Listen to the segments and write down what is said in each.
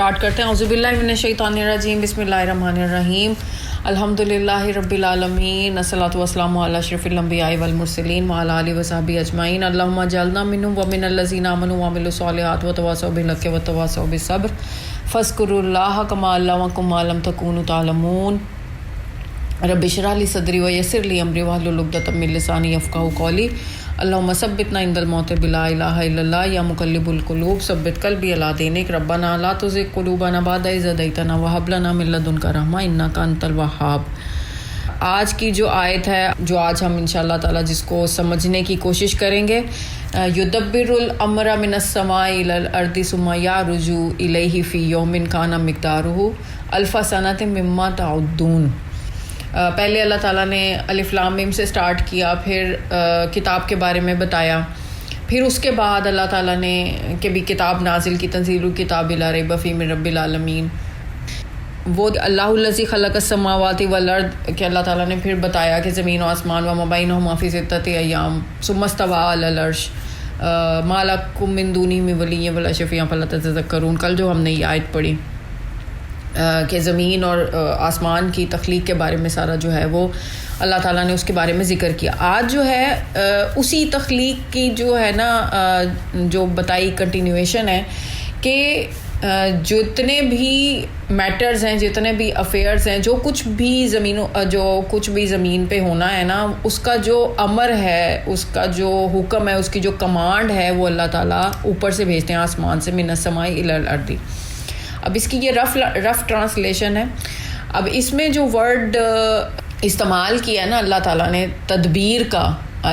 Start کرتے ہیں. اعوذ باللہ من الشیطان الرجیم, بسم اللہ الرحمن الرحیم. الحمدللہ رب العالمین, الصلاۃ والسلام علی اشرف الانبیاء والمرسلین وعلی آلہ وصحبہ اجمعین. اللہم اجعلنا منہم ومن الذین آمنوا وعملوا الصالحات وتواصوا بالحق وتواصوا بالصبر. فاذکروا اللہ کما علمکم ما لم تکونوا تعلمون. رب اشرح لی صدری ویسر لی امری واحلل عقدۃ من لسانی یفقہوا قولی. اللہم ثبتنا عند الموت بلا الہ الا اللہ یا مقلب القلوب ثبت قلبی علی دینک. ربنا لا تزغ قلوبنا بعد اذ ہدیتنا وہب لنا من لدنک رحمہ انک انت الوہاب. آج کی جو آیت ہے, جو آج ہم انشاءاللہ تعالی جس کو سمجھنے کی کوشش کریں گے, یدبر الامر من السماء الی الارض ثم یعرج الیہ فی یوم کان مقدارہ الف سنۃ مما تعدون. پہلے اللہ تعالیٰ نے الف لام میم سے سٹارٹ کیا, پھر کتاب کے بارے میں بتایا, پھر اس کے بعد اللہ تعالیٰ نے کہ بھی کتاب نازل کی, تنزیل الکتاب لا ریب فیہ من رب العالمین. وہ اللہ الذی خلق السماوات والارض کہ اللہ تعالیٰ نے پھر بتایا کہ زمین و آسمان و ما بینہما فی ستۃ ایام ثم استوی علی العرش ما لکم من دونہ من ولی ولا شفیع فلا تذکرون. کل جو ہم نے یہ آیت پڑھی کہ زمین اور آسمان کی تخلیق کے بارے میں سارا جو ہے وہ اللہ تعالیٰ نے اس کے بارے میں ذکر کیا. آج جو ہے اسی تخلیق کی جو ہے نا جو بتائی کنٹینیویشن ہے کہ جتنے بھی میٹرز ہیں, جتنے بھی افیئرز ہیں, جو کچھ بھی زمین پہ ہونا ہے نا, اس کا جو امر ہے, اس کا جو حکم ہے, اس کی جو کمانڈ ہے, وہ اللہ تعالیٰ اوپر سے بھیجتے ہیں, آسمان سے, من السماء الی الارض. اب اس کی یہ رف ٹرانسلیشن ہے. اب اس میں جو ورڈ استعمال کیا ہے نا اللہ تعالیٰ نے, تدبیر کا,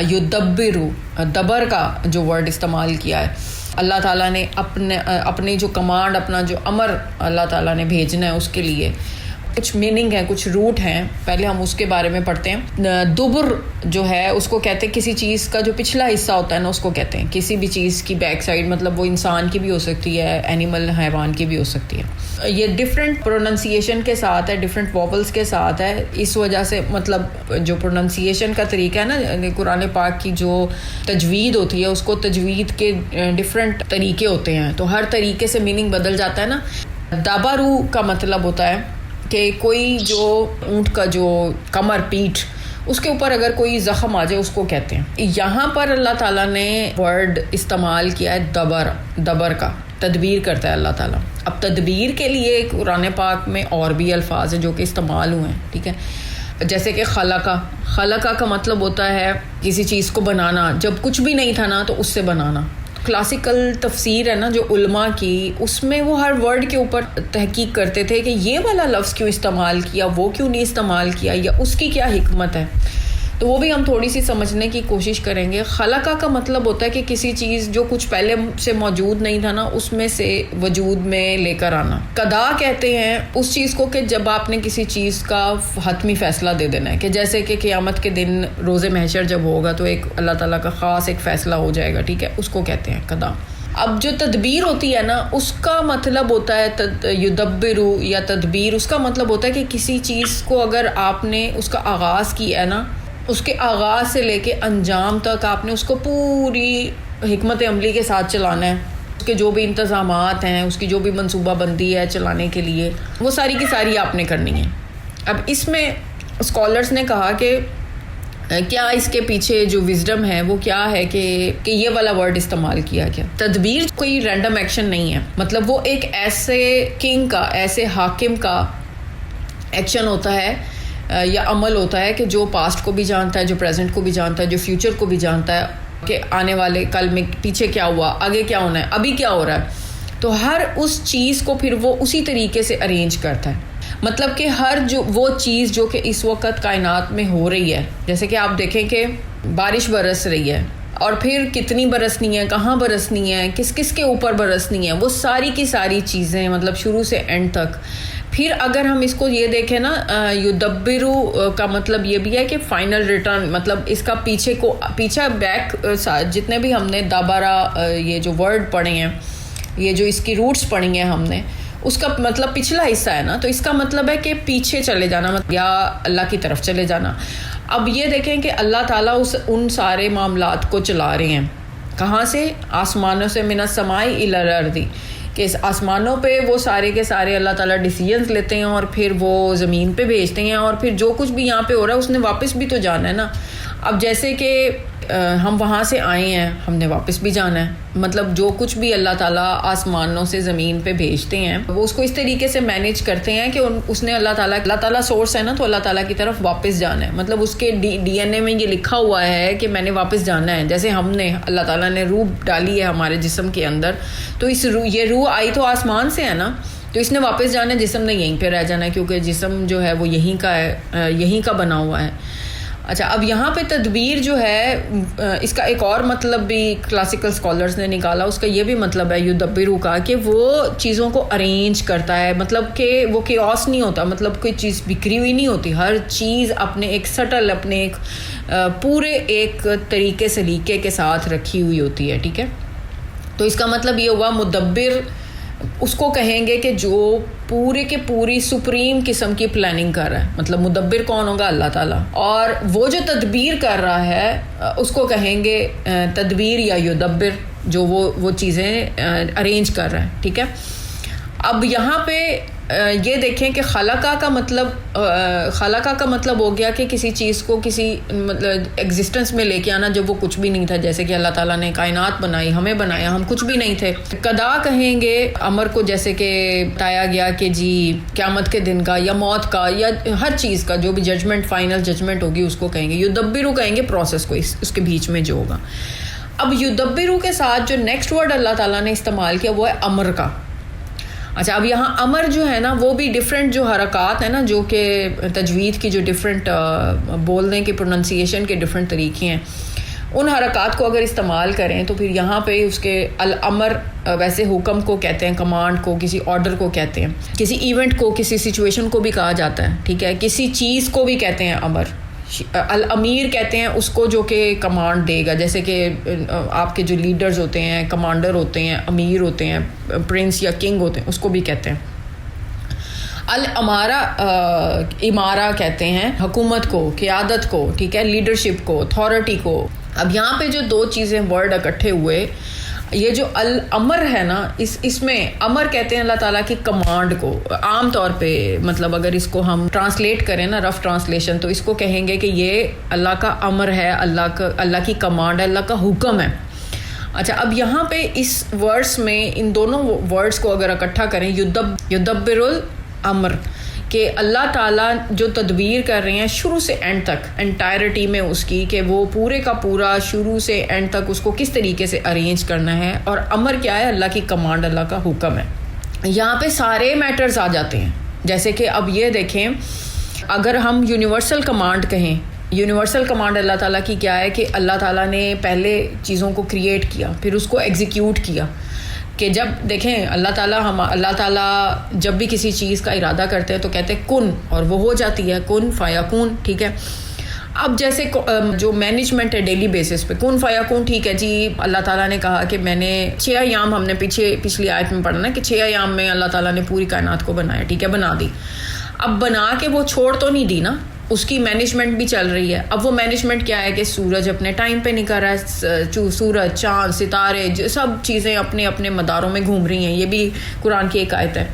یدبرو, دبر کا جو ورڈ استعمال کیا ہے اللہ تعالیٰ نے اپنی جو کمانڈ, اپنا جو امر اللہ تعالیٰ نے بھیجنا ہے اس کے لیے. کچھ میننگ ہیں, کچھ روٹ ہیں, پہلے ہم اس کے بارے میں پڑھتے ہیں. دبر جو ہے اس کو کہتے ہیں کسی چیز کا جو پچھلا حصہ ہوتا ہے نا, اس کو کہتے ہیں کسی بھی چیز کی بیک سائڈ. مطلب وہ انسان کی بھی ہو سکتی ہے, اینیمل حیوان کی بھی ہو سکتی ہے. یہ ڈفرینٹ پروننسیشن کے ساتھ ہے, ڈفرینٹ ووولس کے ساتھ ہے. اس وجہ سے مطلب جو پروننسیشن کا طریقہ ہے نا, قرآن پاک کی جو تجوید ہوتی ہے اس کو تجوید کے ڈفرینٹ طریقے ہوتے ہیں, تو ہر طریقے سے میننگ بدل جاتا ہے نا. دابارو کا مطلب ہوتا ہے کہ کوئی جو اونٹ کا جو کمر, پیٹھ, اس کے اوپر اگر کوئی زخم آ جائے اس کو کہتے ہیں. یہاں پر اللہ تعالیٰ نے ورڈ استعمال کیا ہے دبر کا, تدبیر کرتا ہے اللہ تعالیٰ. اب تدبیر کے لیے قرآن پاک میں اور بھی الفاظ ہیں جو کہ استعمال ہوئے ہیں, ٹھیک ہے. جیسے کہ خلقہ کا مطلب ہوتا ہے کسی چیز کو بنانا, جب کچھ بھی نہیں تھا نا تو اس سے بنانا. کلاسیکل تفسیر ہے نا جو علماء کی, اس میں وہ ہر ورڈ کے اوپر تحقیق کرتے تھے کہ یہ والا لفظ کیوں استعمال کیا, وہ کیوں نہیں استعمال کیا, یا اس کی کیا حکمت ہے. تو وہ بھی ہم تھوڑی سی سمجھنے کی کوشش کریں گے. خلقہ کا مطلب ہوتا ہے کہ کسی چیز جو کچھ پہلے سے موجود نہیں تھا نا, اس میں سے وجود میں لے کر آنا. قضا کہتے ہیں اس چیز کو کہ جب آپ نے کسی چیز کا حتمی فیصلہ دے دینا ہے, کہ جیسے کہ قیامت کے دن روز محشر جب ہوگا تو ایک اللہ تعالیٰ کا خاص ایک فیصلہ ہو جائے گا, ٹھیک ہے, اس کو کہتے ہیں قضا. اب جو تدبیر ہوتی ہے نا, اس کا مطلب ہوتا ہے یدبرو یا تدبیر, اس کا مطلب ہوتا ہے کہ کسی چیز کو اگر آپ نے اس کا آغاز کیا ہے نا, اس کے آغاز سے لے کے انجام تک آپ نے اس کو پوری حکمت عملی کے ساتھ چلانا ہے. اس کے جو بھی انتظامات ہیں, اس کی جو بھی منصوبہ بندی ہے چلانے کے لیے, وہ ساری کی ساری آپ نے کرنی ہے. اب اس میں اسکالرز نے کہا کہ کیا اس کے پیچھے جو وزڈم ہے وہ کیا ہے کہ یہ والا ورڈ استعمال کیا گیا. تدبیر کوئی رینڈم ایکشن نہیں ہے, مطلب وہ ایک ایسے کنگ کا, ایسے حاکم کا ایکشن ہوتا ہے یا عمل ہوتا ہے کہ جو پاسٹ کو بھی جانتا ہے, جو پریزنٹ کو بھی جانتا ہے, جو فیوچر کو بھی جانتا ہے کہ آنے والے کل میں پیچھے کیا ہوا, آگے کیا ہونا ہے, ابھی کیا ہو رہا ہے. تو ہر اس چیز کو پھر وہ اسی طریقے سے ارینج کرتا ہے. مطلب کہ ہر جو وہ چیز جو کہ اس وقت کائنات میں ہو رہی ہے, جیسے کہ آپ دیکھیں کہ بارش برس رہی ہے, اور پھر کتنی برسنی ہے, کہاں برسنی ہے, کس کس کے اوپر برسنی ہے, وہ ساری کی ساری چیزیں, مطلب شروع سے اینڈ تک. پھر اگر ہم اس کو یہ دیکھیں نا, یدبرو کا مطلب یہ بھی ہے کہ فائنل ریٹرن, مطلب اس کا پیچھے بیک جتنے بھی ہم نے دابارا یہ جو ورڈ پڑھے ہیں, یہ جو اس کی روٹس پڑھی ہیں ہم نے, اس کا مطلب پچھلا حصہ ہے نا, تو اس کا مطلب ہے کہ پیچھے چلے جانا یا اللہ کی طرف چلے جانا. اب یہ دیکھیں کہ اللہ تعالیٰ ان سارے معاملات کو چلا رہے ہیں کہاں سے, آسمانوں سے, من السماء الی الارض, کہ آسمانوں پہ وہ سارے کے سارے اللہ تعالیٰ ڈیسیجنز لیتے ہیں اور پھر وہ زمین پہ بھیجتے ہیں، اور پھر جو کچھ بھی یہاں پہ ہو رہا ہے اس نے واپس بھی تو جانا ہے نا. اب جیسے کہ ہم وہاں سے آئے ہیں، ہم نے واپس بھی جانا ہے. مطلب جو کچھ بھی اللہ تعالیٰ آسمانوں سے زمین پہ بھیجتے ہیں وہ اس کو اس طریقے سے مینیج کرتے ہیں کہ اس نے اللہ تعالیٰ سورس ہے نا، تو اللہ تعالیٰ کی طرف واپس جانا ہے. مطلب اس کے ڈی این اے میں یہ لکھا ہوا ہے کہ میں نے واپس جانا ہے. جیسے ہم نے اللہ تعالیٰ نے روح ڈالی ہے ہمارے جسم کے اندر، تو یہ روح آئی تو آسمان سے ہے نا، تو اس نے واپس جانا ہے، جسم نے یہیں پہ رہ جانا ہے کیونکہ جسم جو ہے وہ یہیں کا ہے، یہیں کا بنا ہوا ہے. اچھا، اب یہاں پہ تدبیر جو ہے اس کا ایک اور مطلب بھی کلاسیکل اسکالرس نے نکالا. اس کا یہ بھی مطلب ہے یدبرو کا کہ وہ چیزوں کو ارینج کرتا ہے. مطلب کہ وہ کیوس نہیں ہوتا، مطلب کوئی چیز بکھری ہوئی نہیں ہوتی، ہر چیز اپنے ایک سٹل، اپنے ایک پورے ایک طریقے سلیقے کے ساتھ رکھی ہوئی ہوتی ہے. ٹھیک ہے، تو اس کا مطلب یہ ہوا مدبر اس کو کہیں گے کہ جو پورے کے پوری سپریم قسم کی پلاننگ کر رہا ہے. مطلب مدبر کون ہوگا؟ اللہ تعالیٰ. اور وہ جو تدبیر کر رہا ہے اس کو کہیں گے تدبیر یا یدبر، جو وہ چیزیں ارینج کر رہا ہے. ٹھیک ہے، اب یہاں پہ یہ دیکھیں کہ خلقہ کا مطلب ہو گیا کہ کسی چیز کو کسی مطلب ایگزسٹنس میں لے کے آنا جب وہ کچھ بھی نہیں تھا. جیسے کہ اللہ تعالیٰ نے کائنات بنائی، ہمیں بنایا، ہم کچھ بھی نہیں تھے. قضا کہیں گے امر کو، جیسے کہ بتایا گیا کہ جی قیامت کے دن کا یا موت کا یا ہر چیز کا جو بھی ججمنٹ، فائنل ججمنٹ ہوگی اس کو کہیں گے. یدبرو کہیں گے پروسیس کو، اس کے بیچ میں جو ہوگا. اب یدبرو کے ساتھ جو نیکسٹ ورڈ اللہ تعالیٰ نے استعمال کیا وہ ہے امر کا. اچھا، اب یہاں امر جو ہے نا وہ بھی ڈفرینٹ جو حرکات ہیں نا، جو کہ تجوید کی جو ڈفرینٹ بولنے کے پروننسیشن کے ڈفرینٹ طریقے ہیں، ان حرکات کو اگر استعمال کریں تو پھر یہاں پہ اس کے الامر ویسے حکم کو کہتے ہیں، کمانڈ کو، کسی آرڈر کو کہتے ہیں، کسی ایونٹ کو، کسی سچویشن کو بھی کہا جاتا ہے. ٹھیک ہے، کسی چیز کو بھی کہتے ہیں امر. الامیر کہتے ہیں اس کو جو کہ کمانڈ دے گا. جیسے کہ آپ کے جو لیڈرز ہوتے ہیں، کمانڈر ہوتے ہیں، امیر ہوتے ہیں، پرنس یا کنگ ہوتے ہیں، اس کو بھی کہتے ہیں. الامارہ امارہ کہتے ہیں حکومت کو، قیادت کو. ٹھیک ہے، لیڈرشپ کو، اتھارٹی کو. اب یہاں پہ جو دو چیزیں ورڈ اکٹھے ہوئے، یہ جو الامر ہے نا، اس میں امر کہتے ہیں اللہ تعالیٰ کی کمانڈ کو. عام طور پہ مطلب اگر اس کو ہم ٹرانسلیٹ کریں نا، رف ٹرانسلیشن، تو اس کو کہیں گے کہ یہ اللہ کا امر ہے، اللہ کی کمانڈ ہے، اللہ کا حکم ہے. اچھا، اب یہاں پہ اس ورڈس میں ان دونوں ورڈس کو اگر اکٹھا کریں، یدبر الامر، کہ اللہ تعالیٰ جو تدبیر کر رہے ہیں شروع سے اینڈ تک، انٹائرٹی میں اس کی، کہ وہ پورے کا پورا شروع سے اینڈ تک اس کو کس طریقے سے ارینج کرنا ہے. اور امر کیا ہے؟ اللہ کی کمانڈ، اللہ کا حکم ہے. یہاں پہ سارے میٹرز آ جاتے ہیں. جیسے کہ اب یہ دیکھیں، اگر ہم یونیورسل کمانڈ کہیں، یونیورسل کمانڈ اللہ تعالیٰ کی کیا ہے کہ اللہ تعالیٰ نے پہلے چیزوں کو کریٹ کیا، پھر اس کو ایگزیکیوٹ کیا. کہ جب دیکھیں اللہ تعالیٰ جب بھی کسی چیز کا ارادہ کرتے ہیں تو کہتے ہیں کن، اور وہ ہو جاتی ہے، کن فیکون. ٹھیک ہے، اب جیسے جو مینجمنٹ ہے ڈیلی بیسس پہ، کن فیکون. ٹھیک ہے جی، اللہ تعالیٰ نے کہا کہ میں نے 6 ایام، ہم نے پچھلی آیت میں پڑھنا ہے کہ 6 ایام میں اللہ تعالیٰ نے پوری کائنات کو بنایا. ٹھیک ہے، بنا دی. اب بنا کے وہ چھوڑ تو نہیں دی نا، اس کی مینجمنٹ بھی چل رہی ہے. اب وہ مینجمنٹ کیا ہے کہ سورج اپنے ٹائم پہ نکل رہا ہے، سورج، چاند، ستارے، سب چیزیں اپنے اپنے مداروں میں گھوم رہی ہیں. یہ بھی قرآن کی ایک آیت ہے.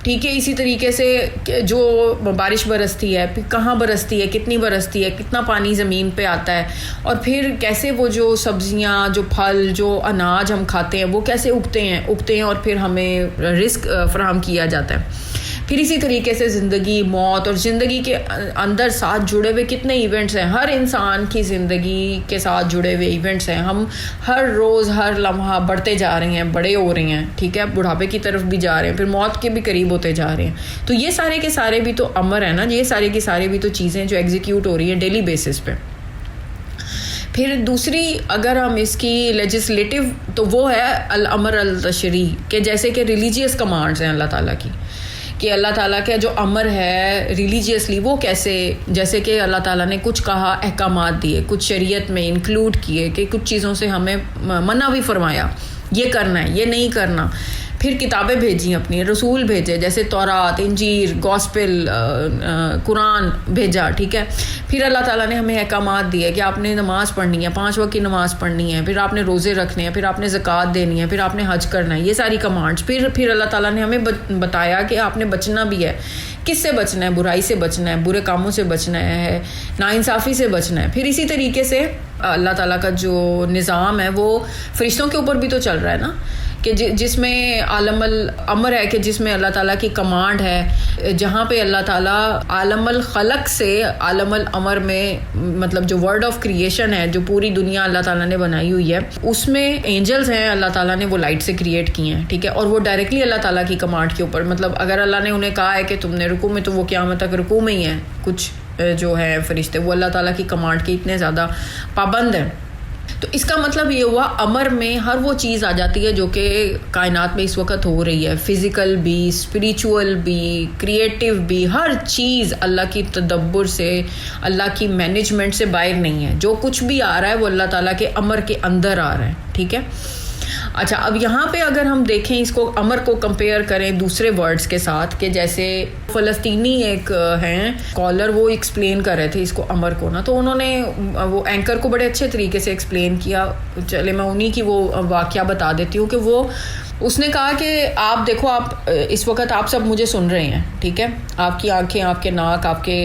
ٹھیک ہے، اسی طریقے سے جو بارش برستی ہے، پھر کہاں برستی ہے، کتنی برستی ہے، کتنا پانی زمین پہ آتا ہے، اور پھر کیسے وہ جو سبزیاں، جو پھل، جو اناج ہم کھاتے ہیں وہ کیسے اگتے ہیں اور پھر ہمیں رزق فراہم کیا جاتا ہے. پھر اسی طریقے سے زندگی، موت، اور زندگی کے اندر ساتھ جڑے ہوئے کتنے ایونٹس ہیں. ہر انسان کی زندگی کے ساتھ جڑے ہوئے ایونٹس ہیں. ہم ہر روز، ہر لمحہ بڑھتے جا رہے ہیں، بڑے ہو رہے ہیں. ٹھیک ہے، بڑھاپے کی طرف بھی جا رہے ہیں، پھر موت کے بھی قریب ہوتے جا رہے ہیں. تو یہ سارے کے سارے بھی تو امر ہیں نا، یہ سارے کی سارے بھی تو چیزیں جو ایگزیکیوٹ ہو رہی ہیں ڈیلی بیسس پہ. پھر دوسری اگر ہم اس کی لیجسلیٹو، تو وہ ہے الامر التشریع، کہ جیسے کہ ریلیجیس کمانڈز ہیں اللہ تعالیٰ کی، کہ اللہ تعالیٰ کا جو امر ہے ریلیجیسلی وہ کیسے، جیسے کہ اللہ تعالیٰ نے کچھ کہا، احکامات دیے، کچھ شریعت میں انکلوڈ کیے، کہ کچھ چیزوں سے ہمیں منع بھی فرمایا، یہ کرنا ہے، یہ نہیں کرنا. پھر کتابیں بھیجی اپنی، رسول بھیجے جیسے تورات، انجیل، گاسپل، قرآن بھیجا، ٹھیک ہے. پھر اللہ تعالیٰ نے ہمیں احکامات دیے کہ آپ نے نماز پڑھنی ہے، 5 وقت کی نماز پڑھنی ہے، پھر آپ نے روزے رکھنے ہیں، پھر آپ نے زکوٰۃ دینی ہے، پھر آپ نے حج کرنا ہے، یہ ساری کمانڈس. پھر اللہ تعالیٰ نے ہمیں بتایا کہ آپ نے بچنا بھی ہے. کس سے بچنا ہے؟ برائی سے بچنا ہے، برے کاموں سے بچنا ہے، ناانصافی سے بچنا ہے. پھر اسی طریقے سے اللہ تعالیٰ کا جو نظام ہے وہ فرشتوں کے اوپر بھی تو چل رہا ہے نا، کہ جس میں عالم الامر ہے، کہ جس میں اللہ تعالیٰ کی کمانڈ ہے، جہاں پہ اللہ تعالیٰ عالم الخلق سے عالم الامر میں، مطلب جو ورڈ آف کریشن ہے، جو پوری دنیا اللہ تعالیٰ نے بنائی ہوئی ہے، اس میں اینجلز ہیں اللہ تعالیٰ نے وہ لائٹ سے کریٹ کیے ہیں، ٹھیک ہے. اور وہ ڈائریکٹلی اللہ تعالیٰ کی کمانڈ کے اوپر، مطلب اگر اللہ نے انہیں کہا ہے کہ تم نے رکوع میں، تو وہ قیامت تک رکوع میں ہی ہیں. کچھ جو ہے فرشتے وہ اللہ تعالیٰ کی کمانڈ کے اتنے زیادہ پابند ہیں. تو اس کا مطلب یہ ہوا امر میں ہر وہ چیز آ جاتی ہے جو کہ کائنات میں اس وقت ہو رہی ہے، فزیکل بھی، اسپریچول بھی، کریٹیو بھی. ہر چیز اللہ کی تدبر سے، اللہ کی مینجمنٹ سے باہر نہیں ہے. جو کچھ بھی آ رہا ہے وہ اللہ تعالیٰ کے امر کے اندر آ رہا ہے، ٹھیک ہے. اچھا، اب یہاں پہ اگر ہم دیکھیں اس کو، امر کو کمپیئر کریں دوسرے ورڈز کے ساتھ، کہ جیسے فلسطینی ایک ہیں اسکالر، وہ ایکسپلین کر رہے تھے اس کو، امر کو نا، تو انہوں نے وہ اینکر کو بڑے اچھے طریقے سے ایکسپلین کیا. چلے میں انہی کی وہ واقعہ بتا دیتی ہوں کہ اس نے کہا کہ آپ دیکھو، آپ اس وقت آپ سب مجھے سن رہے ہیں، ٹھیک ہے، آپ کی آنکھیں، آپ کے ناک، آپ کے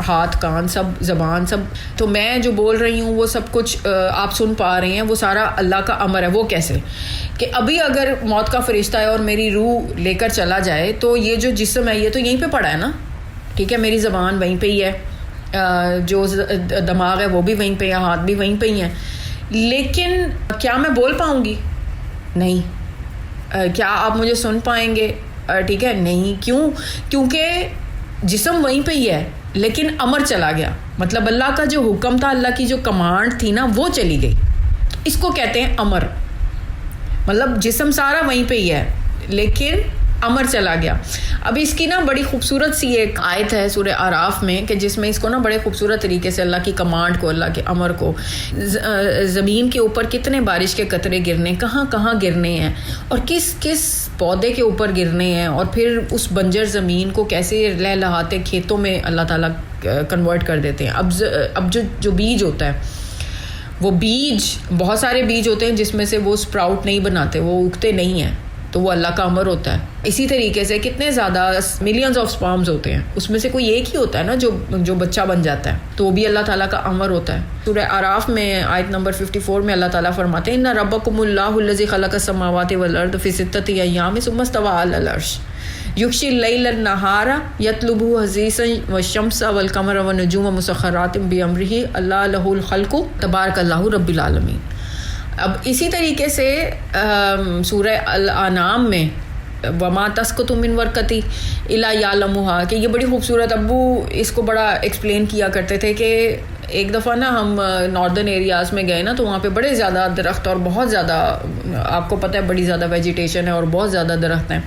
ہاتھ، کان، سب زبان، سب، تو میں جو بول رہی ہوں وہ سب کچھ آپ سن پا رہے ہیں، وہ سارا اللہ کا امر ہے. وہ کیسے؟ کہ ابھی اگر موت کا فرشتہ ہے اور میری روح لے کر چلا جائے تو یہ جو جسم ہے یہ تو یہیں پہ پڑا ہے نا، ٹھیک ہے، میری زبان وہیں پہ ہی ہے، جو دماغ ہے وہ بھی وہیں پہ ہے، ہاتھ بھی وہیں پہ ہی ہیں، لیکن کیا میں بول پاؤں گی؟ نہیں. کیا آپ مجھے سن پائیں گے؟ ٹھیک ہے، نہیں. کیوں؟ کیونکہ جسم وہیں پہ ہی ہے لیکن امر چلا گیا. مطلب اللہ کا جو حکم تھا، اللہ کی جو کمانڈ تھی نا، وہ چلی گئی. اس کو کہتے ہیں امر. مطلب جسم سارا وہیں پہ ہی ہے لیکن امر چلا گیا. اب اس کی نا بڑی خوبصورت سی ایک آیت ہے سورہ اعراف میں، کہ جس میں اس کو نا بڑے خوبصورت طریقے سے اللہ کی کمانڈ کو، اللہ کے امر کو، زمین کے اوپر کتنے بارش کے قطرے گرنے، کہاں کہاں گرنے ہیں، اور کس کس پودے کے اوپر گرنے ہیں، اور پھر اس بنجر زمین کو کیسے لہلہاتے کھیتوں میں اللہ تعالیٰ کنورٹ کر دیتے ہیں. اب جو بیج ہوتا ہے، وہ بیج، بہت سارے بیج ہوتے ہیں جس میں سے وہ سپراؤٹ نہیں بناتے، وہ اگتے نہیں ہیں، تو وہ اللہ کا امر ہوتا ہے. اسی طریقے سے کتنے زیادہ ملینز آف سپارمز ہوتے ہیں، اس میں سے کوئی ایک ہی ہوتا ہے نا جو بچہ بن جاتا ہے، تو وہ بھی اللہ تعالیٰ کا امر ہوتا ہے. سورہ اعراف میں آیت نمبر 54 میں اللہ تعالیٰ فرماتے ہیں، ان ربکم اللہ الذی خلق السماوات والارض فی 6 ایام ثم استوى علی العرش یغشی اللیل النہار یطلبہ حثیثا والشمس والقمر والنجوم مسخرات بامرہ اللہ لہ الخلق تبارک اللہ رب العالمین. اب اسی طریقے سے سورہ الانعام میں وما تسقط من ورقۃ الا یعلمھا، کہ یہ بڑی خوبصورت، ابو اس کو بڑا ایکسپلین کیا کرتے تھے کہ ایک دفعہ نا ہم ناردرن ایریاز میں گئے نا، تو وہاں پہ بڑے زیادہ درخت اور بہت زیادہ، آپ کو پتہ ہے بڑی زیادہ ویجیٹیشن ہے اور بہت زیادہ درخت ہیں.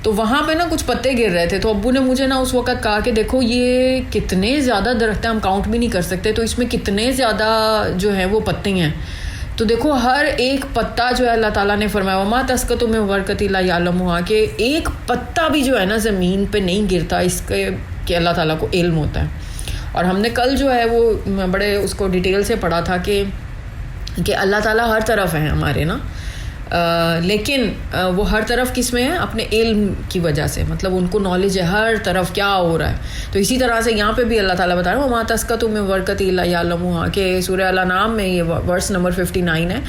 تو وہاں پہ نا کچھ پتے گر رہے تھے، تو ابو نے مجھے نا اس وقت کہا کہ دیکھو یہ کتنے زیادہ درخت ہیں، ہم کاؤنٹ بھی نہیں کر سکتے، تو اس میں کتنے زیادہ جو ہیں وہ پتے ہیں. تو دیکھو ہر ایک پتا جو ہے اللہ تعالیٰ نے فرمایا وما تسقط من ورقۃ الا یعلمھا، کہ ایک پتا بھی جو ہے نا زمین پہ نہیں گرتا، اس کے کہ اللہ تعالیٰ کو علم ہوتا ہے. اور ہم نے کل جو ہے وہ بڑے اس کو ڈیٹیل سے پڑھا تھا کہ اللہ تعالیٰ ہر طرف ہیں ہمارے نا، لیکن وہ ہر طرف کس میں ہے؟ اپنے علم کی وجہ سے، مطلب ان کو نالج ہے ہر طرف کیا ہو رہا ہے. تو اسی طرح سے یہاں پہ بھی اللہ تعالیٰ بتا رہا ہے وما تسقط من ورقۃ الا یعلمھا، کہ سورہ الانعام میں یہ ورس نمبر 59 ہے،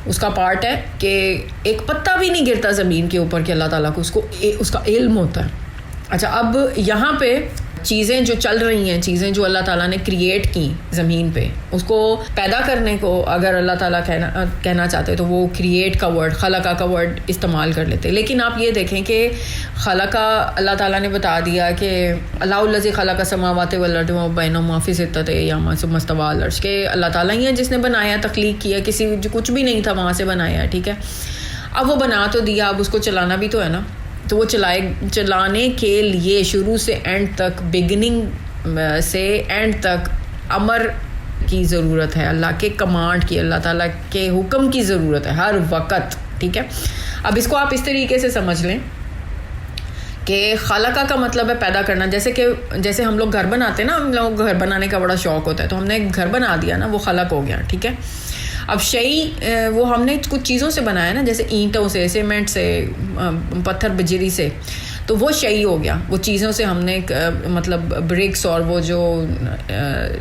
اس کا پارٹ ہے کہ ایک پتا بھی نہیں گرتا زمین کے اوپر کہ اللہ تعالیٰ کو اس کا علم ہوتا ہے. اچھا، اب یہاں پہ چیزیں جو چل رہی ہیں، چیزیں جو اللہ تعالیٰ نے کریٹ کی زمین پہ، اس کو پیدا کرنے کو اگر اللہ تعالیٰ کہنا چاہتے تو وہ کریٹ کا ورڈ، خلقہ کا ورڈ استعمال کر لیتے. لیکن آپ یہ دیکھیں کہ خلقہ اللہ تعالیٰ نے بتا دیا کہ اللہ الذی خلق السماوات والارض وما بینہما فی 6 ایام ثم استوى علی العرش، کہ اللہ تعالیٰ ہی ہے جس نے بنایا، تخلیق کیا، کسی جو کچھ بھی نہیں تھا وہاں سے بنایا ہے، ٹھیک ہے. اب وہ بنا تو دیا، اب اس کو چلانا بھی تو ہے نا، تو وہ چلانے کے لیے شروع سے اینڈ تک، بگننگ سے اینڈ تک امر کی ضرورت ہے، اللہ کے کمانڈ کی، اللہ تعالیٰ کے حکم کی ضرورت ہے ہر وقت، ٹھیک ہے. اب اس کو آپ اس طریقے سے سمجھ لیں کہ خلقہ کا مطلب ہے پیدا کرنا. جیسے ہم لوگ گھر بناتے ہیں نا, ہم لوگ گھر بنانے کا بڑا شوق ہوتا ہے, تو ہم نے ایک گھر بنا دیا نا, وہ خلق ہو گیا. ٹھیک ہے. اب وہ ہم نے کچھ چیزوں سے بنایا نا, جیسے اینٹوں سے, سیمنٹ سے, پتھر بجری سے, تو وہ شیء ہو گیا. وہ چیزوں سے ہم نے مطلب برکس اور وہ جو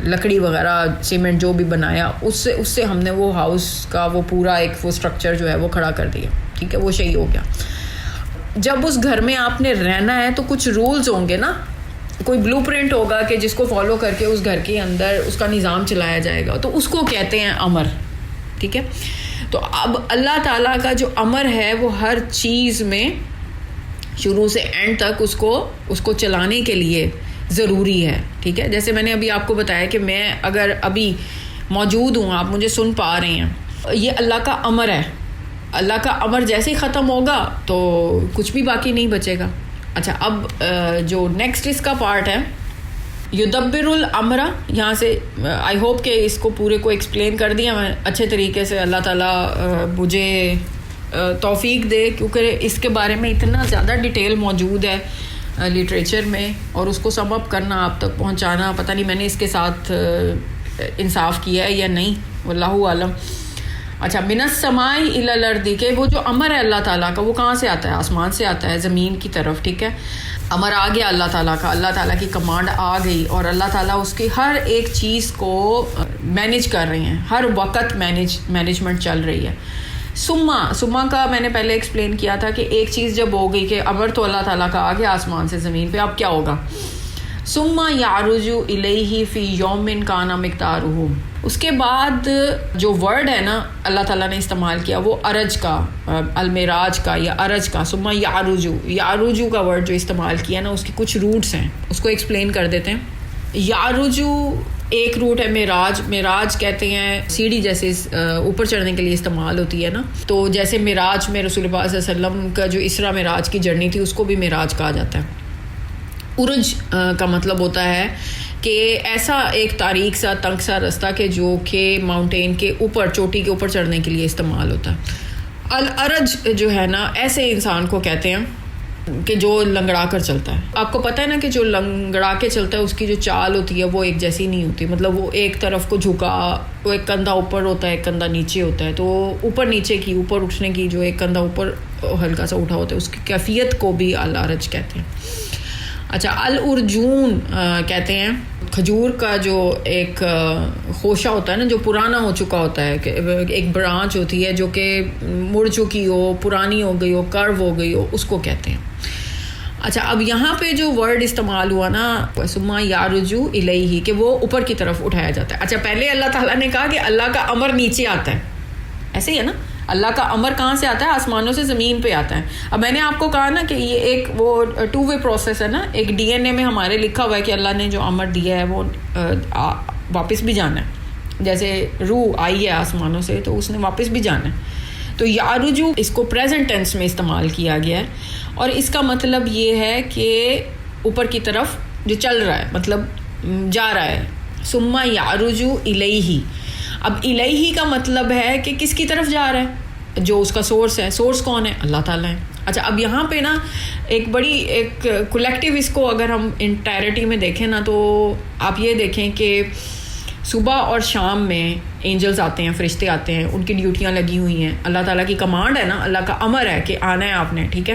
لکڑی وغیرہ سیمنٹ جو بھی بنایا, اس سے ہم نے وہ ہاؤس کا وہ پورا ایک وہ اسٹرکچر جو ہے وہ کھڑا کر دیا. ٹھیک ہے, وہ شیء ہو گیا. جب اس گھر میں آپ نے رہنا ہے تو کچھ رولز ہوں گے نا, کوئی بلو پرنٹ ہوگا کہ جس کو فالو کر کے اس گھر کے اندر اس کا نظام چلایا جائے گا, تو اس کو کہتے ہیں امر. ٹھیک ہے. تو اب اللہ تعالیٰ کا جو امر ہے وہ ہر چیز میں شروع سے اینڈ تک اس کو چلانے کے لیے ضروری ہے. ٹھیک ہے. جیسے میں نے ابھی آپ کو بتایا کہ میں اگر ابھی موجود ہوں, آپ مجھے سن پا رہے ہیں, یہ اللہ کا امر ہے. اللہ کا امر جیسے ہی ختم ہوگا تو کچھ بھی باقی نہیں بچے گا. اچھا, اب جو نیکسٹ اس کا پارٹ ہے یدبر الامر, یہاں سے آئی ہوپ کہ اس کو پورے کو ایکسپلین کر دیا میں اچھے طریقے سے. اللہ تعالیٰ مجھے توفیق دے, کیونکہ اس کے بارے میں اتنا زیادہ ڈیٹیل موجود ہے لٹریچر میں, اور اس کو سم اپ کرنا, آپ تک پہنچانا, پتہ نہیں میں نے اس کے ساتھ انصاف کیا ہے یا نہیں, واللہ عالم. اچھا, من السماء الی الارض, کہ وہ جو امر ہے اللہ تعالیٰ کا وہ کہاں سے آتا ہے؟ آسمان سے آتا ہے, زمین کی طرف. ٹھیک ہے. امر آ گیا اللہ تعالیٰ کا, اللہ تعالیٰ کی کمانڈ آ گئی, اور اللہ تعالیٰ اس کی ہر ایک چیز کو مینیج کر رہے ہیں, ہر وقت مینجمنٹ چل رہی ہے. سما کا میں نے پہلے ایکسپلین کیا تھا کہ ایک چیز جب ہو گئی کہ امر تو اللہ تعالیٰ کا آ گیا آسمان سے زمین پہ, اب کیا ہوگا؟ ثم یعرج الیہ فی یوم کان مقدارہ. اس کے بعد جو ورڈ ہے نا اللہ تعالیٰ نے استعمال کیا وہ ارج کا, المعراج کا یا ارج کا. ثم یعرج کا ورڈ جو استعمال کیا نا, اس کی کچھ روٹس ہیں, اس کو ایکسپلین کر دیتے ہیں. یعرج ایک روٹ ہے معراج. معراج کہتے ہیں سیڑھی جیسے اوپر چڑھنے کے لیے استعمال ہوتی ہے نا, تو جیسے معراج میں رسول پاک صلی اللہ علیہ وسلم کا جو اسرا معراج کی جرنی تھی اس کو بھی معراج کہا جاتا ہے. عرج کا مطلب ہوتا ہے کہ ایسا ایک تاریک سا تنگ سا رستہ کہ جو کہ ماؤنٹین کے اوپر, چوٹی کے اوپر چڑھنے کے لیے استعمال ہوتا ہے. الارج جو ہے نا, ایسے انسان کو کہتے ہیں کہ جو لنگڑا کر چلتا ہے. آپ کو پتہ ہے نا کہ جو لنگڑا کے چلتا ہے اس کی جو چال ہوتی ہے وہ ایک جیسی نہیں ہوتی, مطلب وہ ایک طرف کو جھکا, وہ ایک کندھا اوپر ہوتا ہے ایک کندھا نیچے ہوتا ہے, تو اوپر نیچے کی, اوپر اٹھنے کی, جو ایک کندھا اوپر ہلکا سا اٹھا ہوتا ہے, اس کی کیفیت کو بھی الارج کہتے ہیں. اچھا, الارجون کہتے ہیں کھجور کا جو ایک خوشہ ہوتا ہے نا, جو پرانا ہو چکا ہوتا ہے, کہ ایک برانچ ہوتی ہے جو کہ مڑ چکی ہو, پرانی ہو گئی ہو, کرو ہو گئی ہو, اس کو کہتے ہیں. اچھا, اب یہاں پہ جو ورڈ استعمال ہوا نا ثم یعرج الیہ, کہ وہ اوپر کی طرف اٹھایا جاتا ہے. اچھا, پہلے اللہ تعالیٰ نے کہا کہ اللہ کا امر نیچے آتا ہے, ایسے ہی ہے نا, اللہ کا امر کہاں سے آتا ہے؟ آسمانوں سے زمین پہ آتا ہے. اب میں نے آپ کو کہا نا کہ یہ ایک وہ 2 وے پروسیس ہے نا, ایک ڈی این اے میں ہمارے لکھا ہوا ہے کہ اللہ نے جو امر دیا ہے وہ واپس بھی جانا ہے. جیسے روح آئی ہے آسمانوں سے تو اس نے واپس بھی جانا ہے. تو یعرجو اس کو پریزنٹ ٹینس میں استعمال کیا گیا ہے, اور اس کا مطلب یہ ہے کہ اوپر کی طرف جو چل رہا ہے, مطلب جا رہا ہے. ثم یعرج الیہ, اب الیہ کا مطلب ہے کہ کس کی طرف جا رہا ہے؟ جو اس کا سورس ہے. سورس کون ہے؟ اللہ تعالیٰ ہے. اچھا, اب یہاں پہ نا ایک بڑی ایک کولیکٹیو اس کو اگر ہم انٹائرٹی میں دیکھیں نا, تو آپ یہ دیکھیں کہ صبح اور شام میں اینجلز آتے ہیں, فرشتے آتے ہیں, ان کی ڈیوٹیاں لگی ہوئی ہیں. اللہ تعالیٰ کی کمانڈ ہے نا, اللہ کا امر ہے کہ آنا ہے آپ نے, ٹھیک ہے,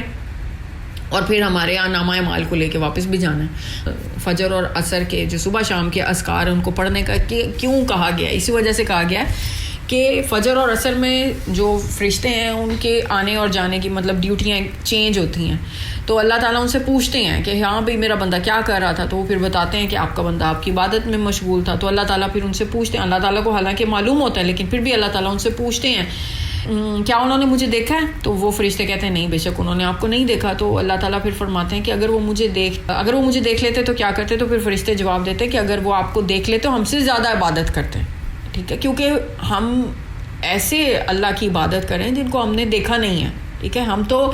اور پھر ہمارے یہاں نامہ اعمال کو لے کے واپس بھی جانا ہے. فجر اور عصر کے جو صبح شام کے اذکار ان کو پڑھنے کا کیوں کہا گیا؟ اسی وجہ سے کہا گیا ہے کہ فجر اور عصر میں جو فرشتے ہیں ان کے آنے اور جانے کی مطلب ڈیوٹیاں چینج ہوتی ہیں. تو اللہ تعالیٰ ان سے پوچھتے ہیں کہ ہاں بھائی میرا بندہ کیا کر رہا تھا, تو وہ پھر بتاتے ہیں کہ آپ کا بندہ آپ کی عبادت میں مشغول تھا. تو اللہ تعالیٰ پھر ان سے پوچھتے ہیں, اللہ تعالیٰ کو حالانکہ معلوم ہوتا ہے لیکن پھر بھی اللہ تعالیٰ ان سے پوچھتے ہیں کیا انہوں نے مجھے دیکھا ہے؟ تو وہ فرشتے کہتے ہیں نہیں, بے شک انہوں نے آپ کو نہیں دیکھا. تو اللہ تعالیٰ پھر فرماتے ہیں کہ اگر وہ مجھے دیکھ لیتے تو کیا کرتے؟ تو پھر فرشتے جواب دیتے کہ اگر وہ آپ کو دیکھ لیتے تو ہم سے زیادہ عبادت کرتے ہیں, ٹھیک ہے, کیونکہ ہم ایسے اللہ کی عبادت کریں جن کو ہم نے دیکھا نہیں ہے, ٹھیک ہے. ہم تو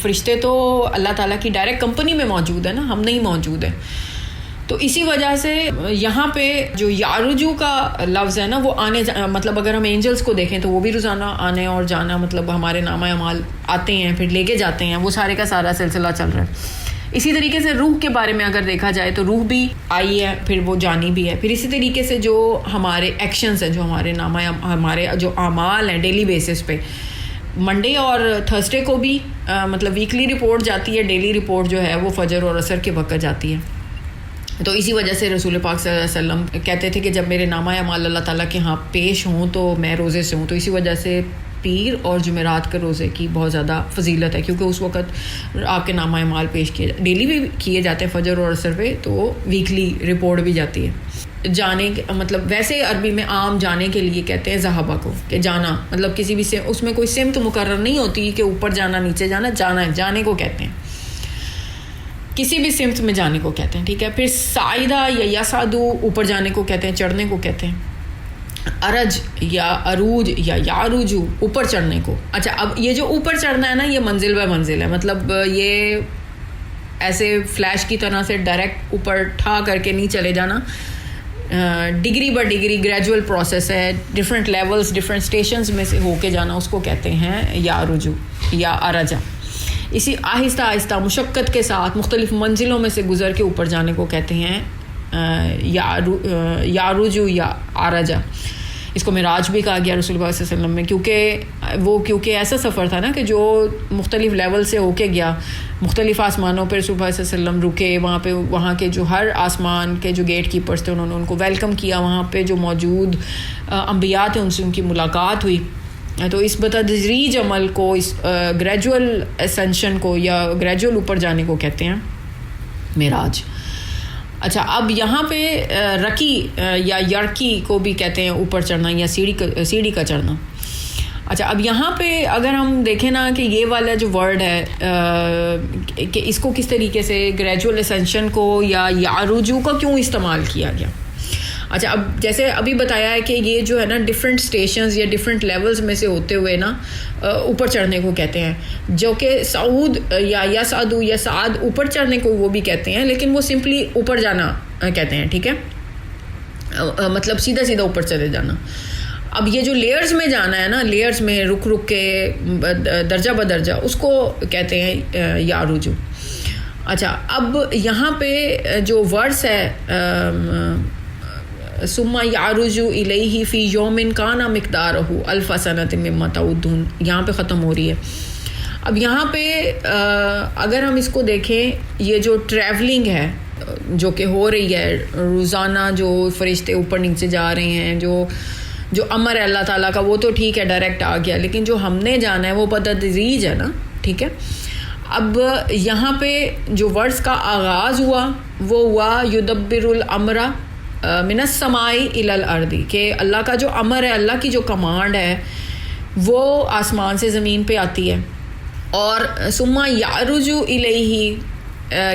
فرشتے تو اللہ تعالیٰ کی ڈائریکٹ کمپنی میں موجود ہیں نا, ہم نہیں موجود ہیں. تو اسی وجہ سے یہاں پہ جو یارجو کا لفظ ہے نا وہ آنے مطلب اگر ہم اینجلس کو دیکھیں تو وہ بھی روزانہ آنے اور جانا مطلب ہمارے نامہ اعمال آتے ہیں پھر لے کے جاتے ہیں، وہ سارے کا سارا سلسلہ چل رہا ہے. اسی طریقے سے روح کے بارے میں اگر دیکھا جائے تو روح بھی آئی ہے پھر وہ جانی بھی ہے. پھر اسی طریقے سے جو ہمارے ایکشنز ہیں، جو ہمارے نامہ ہمارے جو اعمال ہیں ڈیلی بیسس پہ، منڈے اور تھرسڈے کو بھی مطلب ویکلی رپورٹ جاتی ہے، ڈیلی رپورٹ جو ہے وہ فجر اور عصر کے وقت جاتی ہے. تو اسی وجہ سے رسول پاک صلی اللہ علیہ وسلم کہتے تھے کہ جب میرے نامہ اعمال اللہ تعالیٰ کے ہاں پیش ہوں تو میں روزے سے ہوں. تو اسی وجہ سے پیر اور جمعرات کے روزے کی بہت زیادہ فضیلت ہے، کیونکہ اس وقت آپ کے نامہ اعمال پیش کیے ڈیلی بھی کیے جاتے ہیں فجر اور عصر پہ، تو ویکلی رپورٹ بھی جاتی ہے. جانے مطلب ویسے عربی میں عام جانے کے لیے کہتے ہیں ذہابہ کو، کہ جانا مطلب کسی بھی اس میں کوئی سمت مقرر نہیں ہوتی کہ اوپر جانا نیچے جانا، جانا ہے، جانے کو کہتے ہیں، کسی بھی سمت میں جانے کو کہتے ہیں. ٹھیک ہے. پھر سائدہ یا یسعدو اوپر جانے کو کہتے ہیں، چڑھنے کو کہتے ہیں. ارج یا عروج یا یاروجو اوپر چڑھنے کو. اچھا اب یہ جو اوپر چڑھنا ہے نا یہ منزل بہ منزل ہے، مطلب یہ ایسے فلیش کی طرح سے ڈائریکٹ اوپر ٹھا کر کے نہیں چلے جانا، ڈگری بہ ڈگری گریجول پروسیس ہے، ڈفرینٹ لیولز ڈفرینٹ اسٹیشنز میں سے ہو کے جانا، اس کو کہتے ہیں یارجو یا ارجا. اسی آہستہ آہستہ مشقت کے ساتھ مختلف منزلوں میں سے گزر کے اوپر جانے کو کہتے ہیں یارجو یا آرجا. اس کو معراج بھی کہا گیا رسول اللہ صلی اللہ علیہ وسلم میں، کیونکہ ایسا سفر تھا نا کہ جو مختلف لیول سے ہو کے گیا، مختلف آسمانوں پہ رسول اللہ صلی اللہ علیہ وسلم رکے، وہاں کے جو ہر آسمان کے جو گیٹ کیپرز تھے انہوں نے ان کو ویلکم کیا، وہاں پہ جو موجود انبیاء تھے ان سے ان کی ملاقات ہوئی. تو اس بتدریج عمل کو، اس گریجول اسینشن کو یا گریجول اوپر جانے کو کہتے ہیں معراج. اچھا اب یہاں پہ رکی یا یرکی کو بھی کہتے ہیں اوپر چڑھنا یا سیڑھی کا چڑھنا. اچھا اب یہاں پہ اگر ہم دیکھیں نا کہ یہ والا جو ورڈ ہے کہ اس کو کس طریقے سے گریجول اسینشن کو یا یارجو کا کیوں استعمال کیا گیا. اچھا اب جیسے ابھی بتایا ہے کہ یہ جو ہے نا ڈفرینٹ اسٹیشنز یا ڈفرینٹ لیولز میں سے ہوتے ہوئے نا اوپر چڑھنے کو کہتے ہیں، جو کہ سعود یا یسعدو یا سعد اوپر چڑھنے کو وہ بھی کہتے ہیں، لیکن وہ سمپلی اوپر جانا کہتے ہیں. ٹھیک ہے، مطلب سیدھا سیدھا اوپر چلے جانا. اب یہ جو لیئرز میں جانا ہے نا، لیئرز میں رک رک کے درجہ بدرجہ، اس کو کہتے ہیں یارجو. اچھا اب یہاں پہ جو ورڈس ہے ثم یعرج الیہ فی یوم کان مقدارہ الف سنۃ مما تعدون، یہاں پہ ختم ہو رہی ہے. اب یہاں پہ اگر ہم اس کو دیکھیں، یہ جو ٹریولنگ ہے جو کہ ہو رہی ہے روزانہ، جو فرشتے اوپر نیچے جا رہے ہیں، جو امر ہے اللہ تعالیٰ کا وہ تو ٹھیک ہے ڈائریکٹ آ گیا، لیکن جو ہم نے جانا ہے وہ بتدریج ہے نا. ٹھیک ہے. اب یہاں پہ جو ورڈز کا آغاز وہ ہوا یدبر الامر من السماء الی الارض، کہ اللہ کا جو امر ہے، اللہ کی جو کمانڈ ہے وہ آسمان سے زمین پہ آتی ہے. اور ثم یعرج الیہ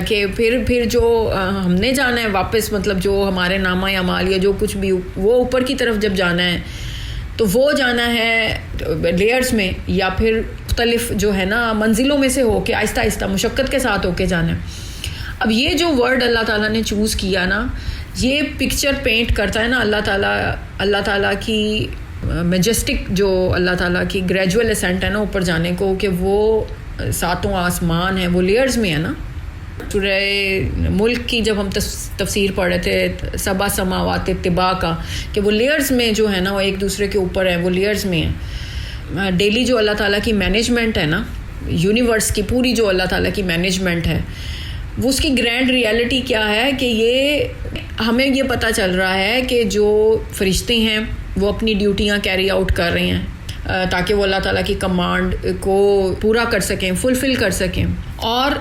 کہ پھر جو ہم نے جانا ہے واپس، مطلب جو ہمارے نامہ اعمال یا جو کچھ بھی وہ اوپر کی طرف جب جانا ہے تو وہ جانا ہے لیئرز میں یا پھر مختلف جو ہے نا منزلوں میں سے ہو کے آہستہ آہستہ مشقت کے ساتھ ہو کے جانا ہے. اب یہ جو ورڈ اللہ تعالیٰ نے چوز کیا نا، یہ پکچر پینٹ کرتا ہے نا اللہ تعالیٰ کی میجسٹک، جو اللہ تعالیٰ کی گریجول اسینٹ ہے نا اوپر جانے کو، کہ وہ ساتوں آسمان ہیں وہ لیئرز میں ہے نا. سورہ ملک کی جب ہم تفسیر پڑھ رہے تھے سبع سماوات طباقا، کہ وہ لیئرز میں جو ہے نا وہ ایک دوسرے کے اوپر ہیں، وہ لیئرز میں ہیں. ڈیلی جو اللہ تعالیٰ کی مینجمنٹ ہے نا یونیورس کی پوری، جو اللہ تعالیٰ کی مینجمنٹ ہے، وہ اس کی گرینڈ ریالٹی کیا ہے کہ یہ ہمیں یہ پتہ چل رہا ہے کہ جو فرشتے ہیں وہ اپنی ڈیوٹیاں کیری آؤٹ کر رہے ہیں تاکہ وہ اللہ تعالیٰ کی کمانڈ کو پورا کر سکیں، فلفل کر سکیں. اور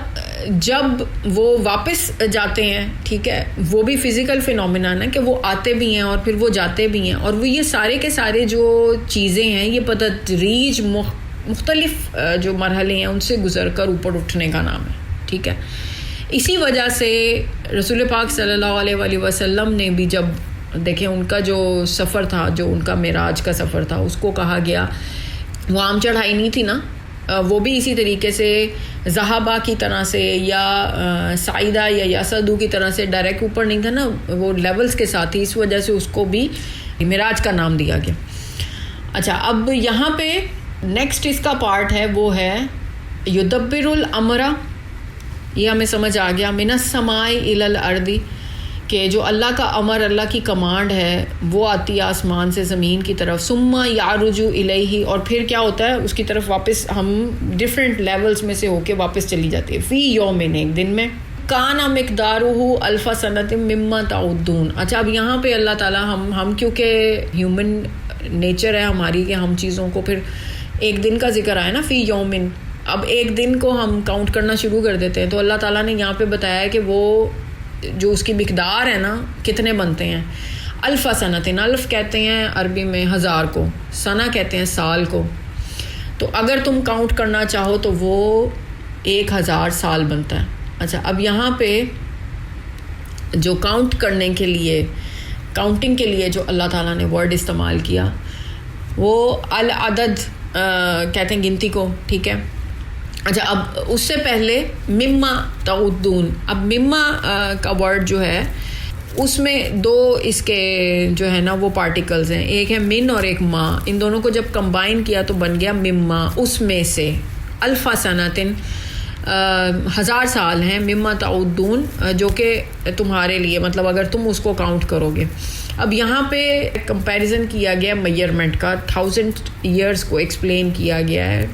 جب وہ واپس جاتے ہیں، ٹھیک ہے، وہ بھی فزیکل فینومینن ہے کہ وہ آتے بھی ہیں اور پھر وہ جاتے بھی ہیں، اور وہ یہ سارے کے سارے جو چیزیں ہیں یہ بتدریج مختلف جو مرحلے ہیں ان سے گزر کر اوپر اٹھنے کا نام ہے. ٹھیک ہے. اسی وجہ سے رسول پاک صلی اللہ علیہ وآلہ وسلم نے بھی جب دیکھیں ان کا جو سفر تھا، جو ان کا معراج کا سفر تھا، اس کو کہا گیا، وہ عام چڑھائی نہیں تھی نا، وہ بھی اسی طریقے سے ذہابہ کی طرح سے یا سعیدہ یا یاسدو کی طرح سے ڈائریکٹ اوپر نہیں تھا نا, وہ لیولز کے ساتھ ہی, اس وجہ سے اس کو بھی معراج کا نام دیا گیا. اچھا, اب یہاں پہ نیکسٹ اس کا پارٹ ہے وہ ہے یدبر الامر. یہ ہمیں سمجھ آ گیا, من السماء الی الارض, کہ جو اللہ کا امر, اللہ کی کمانڈ ہے وہ آتی ہے آسمان سے زمین کی طرف. ثم یعرج الیہ, اور پھر کیا ہوتا ہے اس کی طرف واپس ہم ڈفرینٹ لیولز میں سے ہو کے واپس چلی جاتی ہے. فی یومن, ایک دن میں. کان مقدارہ الف سنۃ مما تعدون. اچھا, اب یہاں پہ اللہ تعالیٰ ہم کیونکہ ہیومن نیچر ہے ہماری کہ ہم چیزوں کو, پھر ایک دن کا ذکر آیا نا فی یومن, اب ایک دن کو ہم کاؤنٹ کرنا شروع کر دیتے ہیں. تو اللہ تعالیٰ نے یہاں پہ بتایا ہے کہ وہ جو اس کی مقدار ہے نا کتنے بنتے ہیں. الف سنتن, الف کہتے ہیں عربی میں ہزار کو, سنہ کہتے ہیں سال کو. تو اگر تم کاؤنٹ کرنا چاہو تو وہ 1000 سال بنتا ہے. اچھا, اب یہاں پہ جو کاؤنٹ کرنے کے لیے, کاؤنٹنگ کے لیے جو اللہ تعالیٰ نے ورڈ استعمال کیا وہ العدد کہتے ہیں گنتی کو, ٹھیک ہے. اچھا, اب اس سے پہلے مما تعدون. اب مما کا ورڈ جو ہے اس میں 2 اس کے جو ہے نا وہ پارٹیکلز ہیں, ایک ہے من اور ایک ما. ان دونوں کو جب کمبائن کیا تو بن گیا مما, اس میں سے. الف سنتن 1000 سال ہیں, مما تعدون جو کہ تمہارے لیے, مطلب اگر تم اس کو کاؤنٹ کرو گے. اب یہاں پہ کمپیریزن کیا گیا میئرمنٹ کا, 1000 ایئرس کو ایکسپلین کیا گیا ہے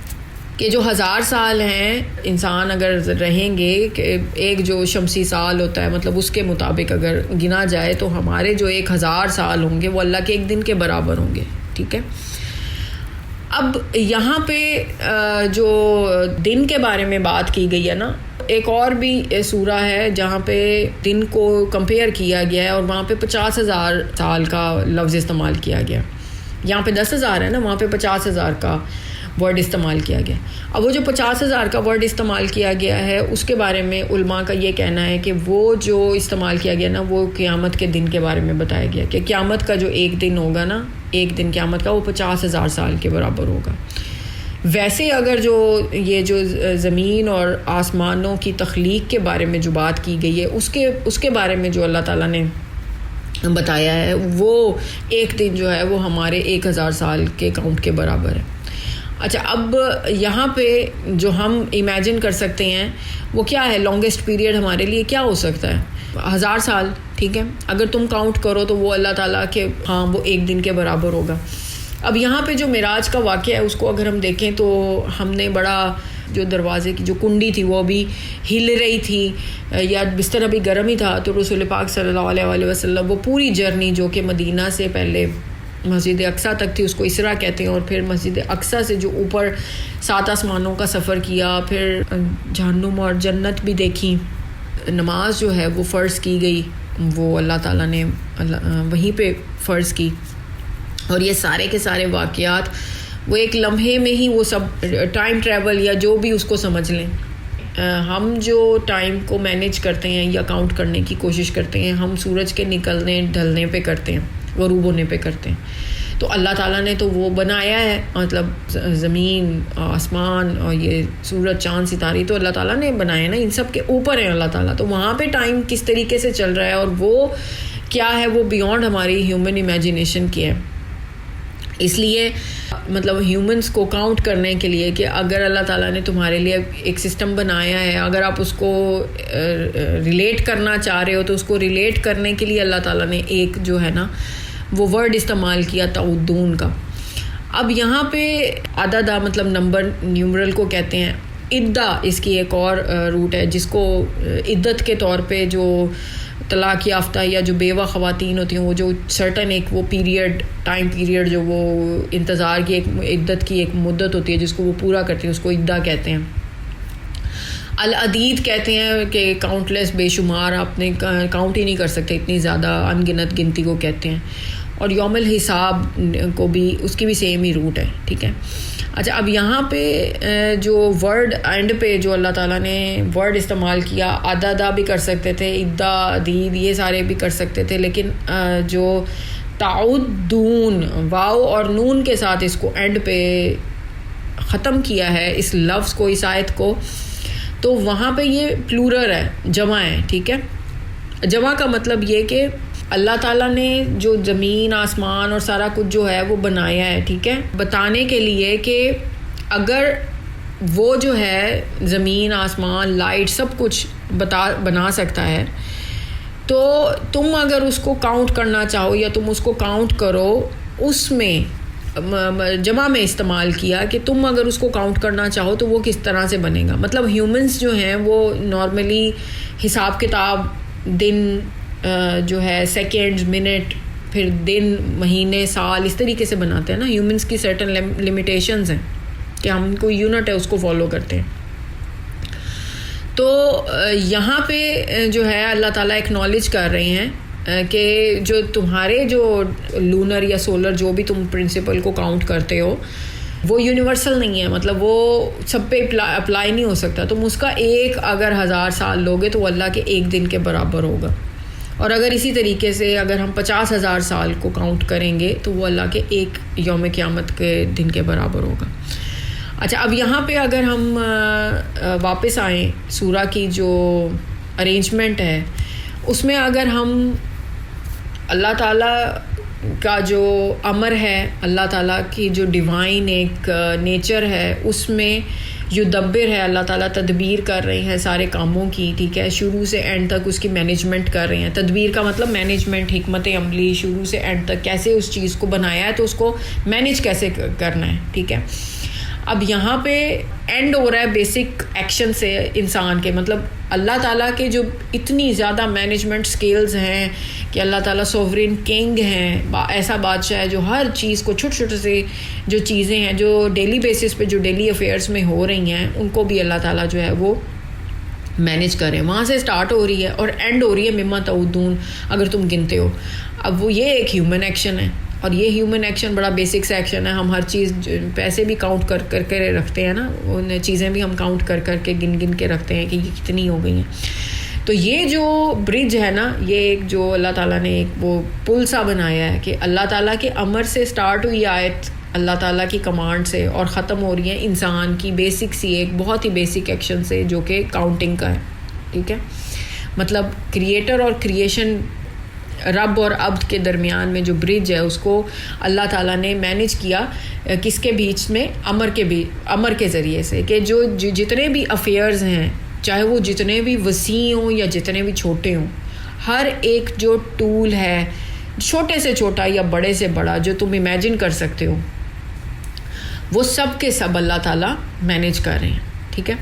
کہ جو 1000 سال ہیں انسان اگر رہیں گے, کہ ایک جو شمسی سال ہوتا ہے مطلب اس کے مطابق اگر گنا جائے تو ہمارے جو 1000 سال ہوں گے وہ اللہ کے ایک دن کے برابر ہوں گے, ٹھیک ہے. اب یہاں پہ جو دن کے بارے میں بات کی گئی ہے نا, ایک اور بھی سورہ ہے جہاں پہ دن کو کمپیئر کیا گیا ہے اور وہاں پہ 50,000 سال کا لفظ استعمال کیا گیا. یہاں پہ 10,000 ہے نا, وہاں پہ 50,000 کا ورڈ استعمال کیا گیا. اب وہ جو 50,000 کا ورڈ استعمال کیا گیا ہے اس کے بارے میں علماء کا یہ کہنا ہے کہ وہ جو استعمال کیا گیا نا وہ قیامت کے دن کے بارے میں بتایا گیا کہ قیامت کا جو ایک دن ہوگا نا, ایک دن قیامت کا, وہ 50,000 سال کے برابر ہوگا. ویسے اگر جو یہ جو زمین اور آسمانوں کی تخلیق کے بارے میں جو بات کی گئی ہے اس کے بارے میں جو اللہ تعالیٰ نے بتایا ہے وہ ایک دن جو ہے وہ ہمارے 1000 سال کے کاؤنٹ کے برابر ہے. اچھا, اب یہاں پہ جو ہم امیجن کر سکتے ہیں وہ کیا ہے, لانگسٹ پیریڈ ہمارے لیے کیا ہو سکتا ہے, 1000 سال, ٹھیک ہے. اگر تم کاؤنٹ کرو تو وہ اللہ تعالیٰ کے ہاں وہ ایک دن کے برابر ہوگا. اب یہاں پہ جو معراج کا واقعہ ہے اس کو اگر ہم دیکھیں تو ہم نے بڑا, جو دروازے کی جو کنڈی تھی وہ بھی ہل رہی تھی یا بستر ابھی گرم ہی تھا, تو رسول پاک صلی اللہ علیہ وسلم وہ پوری جرنی جو کہ مدینہ سے پہلے مسجد اقصیٰ تک تھی, اس کو اسراء کہتے ہیں, اور پھر مسجد اقصیٰ سے جو اوپر 7 آسمانوں کا سفر کیا, پھر جہنم اور جنت بھی دیکھی. نماز جو ہے وہ فرض کی گئی, وہ اللہ تعالیٰ نے وہیں پہ فرض کی, اور یہ سارے کے سارے واقعات وہ ایک لمحے میں ہی وہ سب ٹائم ٹریول یا جو بھی اس کو سمجھ لیں. ہم جو ٹائم کو مینیج کرتے ہیں یا کاؤنٹ کرنے کی کوشش کرتے ہیں ہم سورج کے نکلنے ڈھلنے پہ کرتے ہیں, غروب ہونے پہ کرتے ہیں. تو اللہ تعالیٰ نے تو وہ بنایا ہے, مطلب زمین, آسمان اور یہ سورج, چاند, ستارے تو اللہ تعالیٰ نے بنائے نا, ان سب کے اوپر ہیں اللہ تعالیٰ. تو وہاں پہ ٹائم کس طریقے سے چل رہا ہے اور وہ کیا ہے, وہ بیونڈ ہماری ہیومن امیجنیشن کی ہے. اس لیے مطلب ہیومنس کو کاؤنٹ کرنے کے لیے کہ اگر اللہ تعالیٰ نے تمہارے لیے ایک سسٹم بنایا ہے, اگر آپ اس کو ریلیٹ کرنا چاہ رہے ہو تو اس کو ریلیٹ کرنے کے لیے اللہ تعالیٰ نے ایک جو ہے نا وہ ورڈ استعمال کیا تعدون کا. اب یہاں پہ عدد مطلب نمبر, نیومرل کو کہتے ہیں. عدہ اس کی ایک اور روٹ ہے جس کو عدت کے طور پہ جو طلاق یافتہ یا جو بیوہ خواتین ہوتی ہیں وہ جو سرٹن ایک وہ پیریڈ, ٹائم پیریڈ جو وہ انتظار کی ایک عدت کی ایک مدت ہوتی ہے جس کو وہ پورا کرتی ہیں, اس کو عدہ کہتے ہیں. العدید کہتے ہیں کہ کاؤنٹ لیس, بے شمار, آپ نے کاؤنٹ ہی نہیں کر سکتے, اتنی زیادہ ان گنت گنتی کو کہتے ہیں. اور یوم الحساب کو بھی اس کی بھی سیم ہی روٹ ہے, ٹھیک ہے. اچھا, اب یہاں پہ جو ورڈ اینڈ پہ جو اللہ تعالیٰ نے ورڈ استعمال کیا, عددہ بھی کر سکتے تھے, عدہ, عدید, یہ سارے بھی کر سکتے تھے, لیکن جو تعدون واو اور نون کے ساتھ اس کو اینڈ پہ ختم کیا ہے اس لفظ کو, اس آیت کو, تو وہاں پہ یہ پلورل ہے, جمع ہے, ٹھیک ہے. جمع کا مطلب یہ کہ اللہ تعالیٰ نے جو زمین آسمان اور سارا کچھ جو ہے وہ بنایا ہے, ٹھیک ہے, بتانے کے لیے کہ اگر وہ جو ہے زمین آسمان لائٹ سب کچھ بنا سکتا ہے, تو تم اگر اس کو کاؤنٹ کرنا چاہو یا تم اس کو کاؤنٹ کرو, اس میں جمع میں استعمال کیا کہ تم اگر اس کو کاؤنٹ کرنا چاہو تو وہ کس طرح سے بنے گا. مطلب ہیومنس جو ہیں وہ نارملی حساب کتاب دن جو ہے سیکنڈ, منٹ, پھر دن, مہینے, سال, اس طریقے سے بناتے ہیں نا. ہیومنس کی سرٹن لمیٹیشنز ہیں کہ ہم کوئی یونٹ ہے اس کو فالو کرتے ہیں. تو یہاں پہ جو ہے اللہ تعالیٰ ایکنالج کر رہے ہیں کہ جو تمہارے جو لونر یا سولر جو بھی تم پرنسپل کو کاؤنٹ کرتے ہو وہ یونیورسل نہیں ہے, مطلب وہ سب پہ اپلائی نہیں ہو سکتا. تم اس کا ایک اگر 1000 سال لوگے تو وہ اللہ کے ایک دن کے برابر ہوگا, اور اگر اسی طریقے سے اگر ہم 50,000 سال کو کاؤنٹ کریں گے تو وہ اللہ کے ایک یوم قیامت کے دن کے برابر ہوگا. اچھا, اب یہاں پہ اگر ہم واپس آئیں سورہ کی جو ارینجمنٹ ہے اس میں اگر ہم اللہ تعالیٰ کا جو امر ہے, اللہ تعالیٰ کی جو ڈیوائن ایک نیچر ہے, اس میں یدبر ہے, اللہ تعالیٰ تدبیر کر رہے ہیں سارے کاموں کی, ٹھیک ہے, شروع سے اینڈ تک اس کی مینجمنٹ کر رہے ہیں. تدبیر کا مطلب مینجمنٹ, حکمت عملی, شروع سے اینڈ تک کیسے اس چیز کو بنایا ہے تو اس کو مینیج کیسے کرنا ہے, ٹھیک ہے. اب یہاں پہ اینڈ ہو رہا ہے بیسک ایکشن سے انسان کے, مطلب اللہ تعالیٰ کے جو اتنی زیادہ مینجمنٹ سکلز ہیں کہ اللہ تعالیٰ سوورین کنگ ہیں, ایسا بادشاہ ہے جو ہر چیز کو چھوٹے چھوٹے سے جو چیزیں ہیں جو ڈیلی بیسس پہ جو ڈیلی افیئرس میں ہو رہی ہیں ان کو بھی اللہ تعالیٰ جو ہے وہ مینیج کریں. وہاں سے اسٹارٹ ہو رہی ہے اور اینڈ ہو رہی ہے مما تعودون, اگر تم گنتے ہو. اب وہ یہ ایک ہیومن ایکشن ہے, اور یہ ہیومن ایکشن بڑا بیسک سے ایکشن ہے. ہم ہر چیز پیسے بھی کاؤنٹ کر کے رکھتے ہیں نا, ان چیزیں بھی ہم کاؤنٹ کر کے گن کے رکھتے ہیں کہ یہ کتنی ہو گئی ہیں. تو یہ جو برج ہے نا, یہ ایک جو اللہ تعالیٰ نے ایک وہ پل سا بنایا ہے کہ اللہ تعالیٰ کے امر سے اسٹارٹ ہوئی آیت, اللہ تعالیٰ کی کمانڈ سے, اور ختم ہو رہی ہے انسان کی بیسک سی ایک بہت ہی بیسک ایکشن سے جو کہ کاؤنٹنگ کا ہے, ٹھیک ہے. مطلب کریٹر اور کریشن, رب اور عبد کے درمیان میں جو برج ہے اس کو اللہ تعالیٰ نے مینیج کیا کس کے بیچ میں, امر کے ذریعے سے, کہ جو جتنے بھی افیئرز ہیں چاہے وہ جتنے بھی وسیع ہوں یا جتنے بھی چھوٹے ہوں, ہر ایک جو ٹول ہے چھوٹے سے چھوٹا یا بڑے سے بڑا جو تم امیجن کر سکتے ہو وہ سب کے سب اللہ تعالیٰ مینیج کر رہے ہیں, ٹھیک ہے.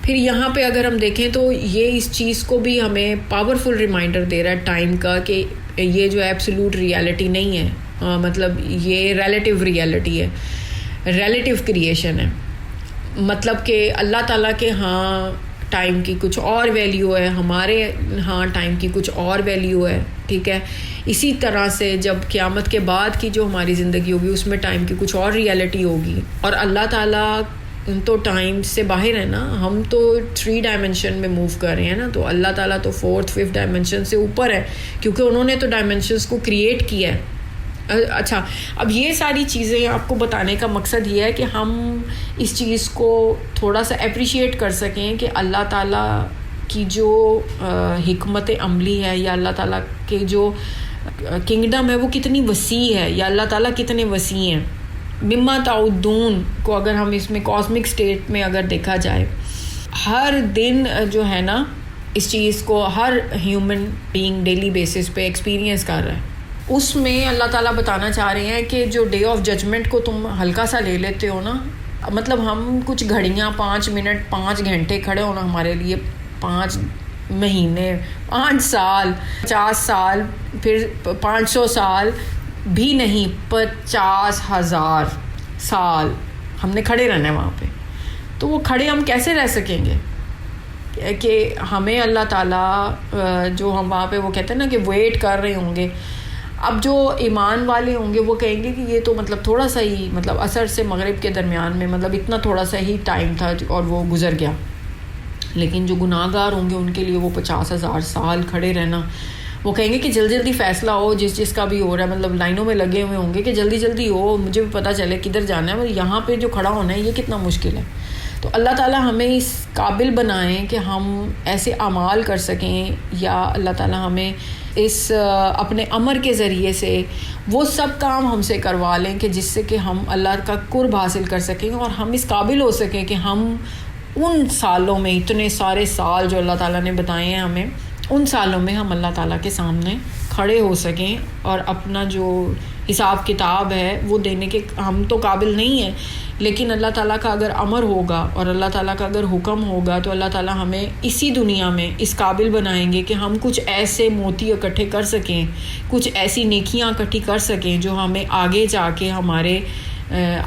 پھر یہاں پہ اگر ہم دیکھیں تو یہ اس چیز کو بھی ہمیں پاورفل ریمائنڈر دے رہا ہے ٹائم کا کہ یہ جو ایبسولوٹ ریالٹی نہیں ہے, مطلب یہ ریلیٹیو ریالٹی ہے, ریلیٹیو کریشن ہے. مطلب کہ اللہ تعالیٰ کے ہاں ٹائم کی کچھ اور ویلیو ہے, ہمارے ہاں ٹائم کی کچھ اور ویلیو ہے, ٹھیک ہے. اسی طرح سے جب قیامت کے بعد کی جو ہماری زندگی ہوگی اس میں ٹائم کی کچھ اور ریالٹی ہوگی, اور اللہ تعالیٰ تو ٹائم سے باہر ہے نا, ہم تو 3 ڈائمنشن میں موو کر رہے ہیں نا, تو اللہ تعالیٰ تو 4th 5th ڈائمنشن سے اوپر ہے کیونکہ انہوں نے تو ڈائمنشنس کو کریٹ کیا ہے. اچھا, اب یہ ساری چیزیں آپ کو بتانے کا مقصد یہ ہے کہ ہم اس چیز کو تھوڑا سا اپریشیٹ کر سکیں کہ اللہ تعالیٰ کی جو حکمت عملی ہے یا اللہ تعالیٰ کے جو کنگڈم ہے وہ کتنی وسیع ہے, یا اللہ تعالیٰ کتنے وسیع ہیں. مما تعودون کو اگر ہم اس میں کاسمک سٹیٹ میں اگر دیکھا جائے, ہر دن جو ہے نا اس چیز کو ہر ہیومن بینگ ڈیلی بیسس پہ ایکسپیرینس کر رہا ہے. اس میں اللہ تعالیٰ بتانا چاہ رہے ہیں کہ جو ڈے آف ججمنٹ کو تم ہلکا سا لے لیتے ہو نا, مطلب ہم کچھ گھڑیاں 5 منٹ 5 گھنٹے کھڑے ہونا ہمارے لیے 5 مہینے 5 سال 50 سال پھر 500 سال بھی نہیں, 50,000 سال ہم نے کھڑے رہنا ہے وہاں پہ. تو وہ کھڑے ہم کیسے رہ سکیں گے کہ ہمیں اللہ تعالیٰ جو ہم وہاں پہ وہ کہتے ہیں نا کہ ویٹ کر رہے ہوں گے. اب جو ایمان والے ہوں گے وہ کہیں گے کہ یہ تو مطلب تھوڑا سا ہی, مطلب عصر سے مغرب کے درمیان میں مطلب اتنا تھوڑا سا ہی ٹائم تھا اور وہ گزر گیا. لیکن جو گناہ گار ہوں گے ان کے لیے وہ 50,000 سال کھڑے رہنا وہ کہیں گے کہ جلدی جلدی فیصلہ ہو جس کا بھی ہو رہا ہے, مطلب لائنوں میں لگے ہوئے ہوں گے کہ جلدی جلدی ہو, مجھے بھی پتہ چلے کدھر جانا ہے, یہاں پہ جو کھڑا ہونا ہے یہ کتنا مشکل ہے. تو اللہ تعالیٰ ہمیں اس قابل بنائیں کہ ہم ایسے اعمال کر سکیں, یا اللہ تعالیٰ ہمیں اس اپنے امر کے ذریعے سے وہ سب کام ہم سے کروا لیں کہ جس سے کہ ہم اللہ کا قرب حاصل کر سکیں, اور ہم اس قابل ہو سکیں کہ ہم ان سالوں میں, اتنے سارے سال جو اللہ تعالیٰ نے بتائے ہیں ہمیں, ان سالوں میں ہم اللہ تعالیٰ کے سامنے کھڑے ہو سکیں اور اپنا جو حساب کتاب ہے وہ دینے کے ہم تو قابل نہیں ہیں, لیکن اللہ تعالیٰ کا اگر امر ہوگا اور اللہ تعالیٰ کا اگر حکم ہوگا تو اللہ تعالیٰ ہمیں اسی دنیا میں اس قابل بنائیں گے کہ ہم کچھ ایسے موتی اکٹھے کر سکیں, کچھ ایسی نیکیاں اکٹھی کر سکیں جو ہمیں آگے جا کے ہمارے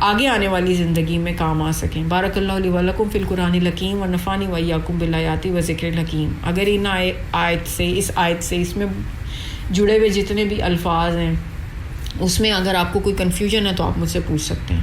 آگے آنے والی زندگی میں کام آ سکیں. بارک اللہ لی و لکم فی القرآن الحکیم ونفعنی و ایاکم بالآیات و ذکر الحکیم. اگر ان آیت سے اس میں جڑے ہوئے جتنے بھی الفاظ ہیں اس میں اگر آپ کو کوئی کنفیوژن ہے تو آپ مجھ سے پوچھ سکتے ہیں.